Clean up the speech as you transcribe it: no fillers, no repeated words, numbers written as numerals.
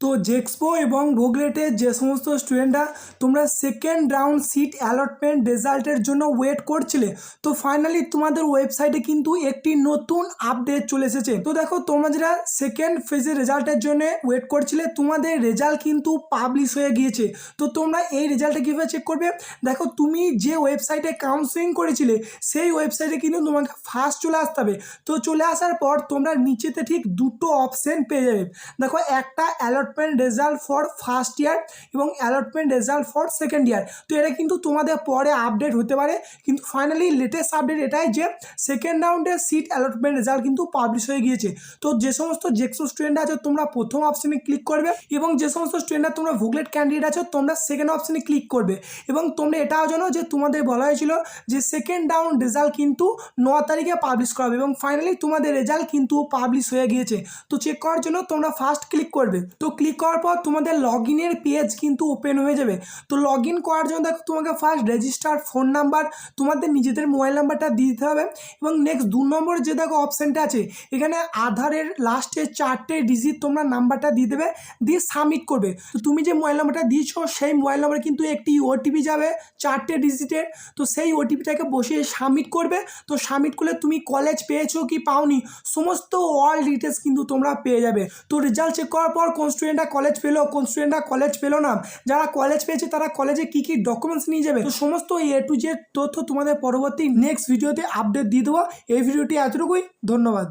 তো জেক্সপো এবং ভোগলেটের যে সমস্ত স্টুডেন্টরা তোমরা সেকেন্ড রাউন্ড সিট অ্যালটমেন্ট রেজাল্টের জন্য ওয়েট করছিলে, তো ফাইনালি তোমাদের ওয়েবসাইটে কিন্তু একটি নতুন আপডেট চলে এসেছে। তো দেখো, তোমরা যারা সেকেন্ড ফেজের রেজাল্টের জন্য ওয়েট করছিলে, তোমাদের রেজাল্ট কিন্তু পাবলিশ হয়ে গিয়েছে। তো তোমরা এই রেজাল্টটা কীভাবে চেক করবে? দেখো, তুমি যে ওয়েবসাইটে কাউন্সেলিং করেছিলে সেই ওয়েবসাইটে কিন্তু তোমাকে ফার্স্ট চলে আসতে হবে। তো চলে আসার পর তোমরা নিচেতে ঠিক দুটো অপশন পেয়ে যাবে। দেখো, একটা allotment result for first year এবং allotment result for second year. তো এটা কিন্তু তোমাদের পরে আপডেট হতে পারে, কিন্তু ফাইনালি লেটেস্ট আপডেট এটাই যে সেকেন্ড রাউন্ডের সিট অ্যালটমেন্ট রেজাল্ট কিন্তু পাবলিশ হয়ে গিয়েছে। তো যে সমস্ত জেক্সো স্টুডেন্ট আছো তোমরা প্রথম অপশনে ক্লিক করবে, এবং যে সমস্ত স্টুডেন্টরা তোমরা ভোগলেট ক্যান্ডিডেট আছো তোমরা সেকেন্ড অপশনে ক্লিক করবে। এবং তোমরা এটাও জানো যে তোমাদের বলা হয়েছিল যে সেকেন্ড রাউন্ড রেজাল্ট কিন্তু 9 তারিখে পাবলিশ করা হবে, এবং ফাইনালি তোমাদের রেজাল্ট কিন্তু পাবলিশ হয়ে গিয়েছে। তো চেক করার জন্য তোমরা ফার্স্ট ক্লিক করবে। তো ক্লিক করার পর তোমাদের লগ ইনের পেজ কিন্তু ওপেন হয়ে যাবে। তো লগ ইন করার জন্য দেখো, তোমাকে ফার্স্ট রেজিস্টার ফোন নাম্বার তোমাদের নিজেদের মোবাইল নাম্বারটা দিয়ে দিতে হবে, এবং নেক্সট 2 নম্বর যে দেখো অপশানটা আছে, এখানে আধারের লাস্টে 4টে ডিজিট তোমরা নাম্বারটা দিয়ে দেবে, দিয়ে সাবমিট করবে। তো তুমি যে মোবাইল নাম্বারটা দিয়েছো সেই মোবাইল নাম্বারে কিন্তু একটি ওটিপি যাবে 4টে ডিজিটের। তো সেই ওটিপিটাকে বসিয়ে সাবমিট করবে। তো সাবমিট করলে তুমি কলেজ পেয়েছো কি পাওনি সমস্ত অল ডিটেলস কিন্তু তোমরা পেয়ে যাবে। তো রেজাল্ট চেক করার পর কোন স্টুডেন্টরা কলেজ পেলো, কোন স্টুডেন্টরা কলেজ পেলো না, যারা কলেজ পেয়েছে তারা কলেজে কী কী ডকুমেন্টস নিয়ে যাবে, তো সমস্ত এ টু জেড তথ্য তোমাদের পরবর্তী নেক্সট ভিডিওতে আপডেট দিয়ে দেবো। এই ভিডিওটি এতটুকুই, ধন্যবাদ।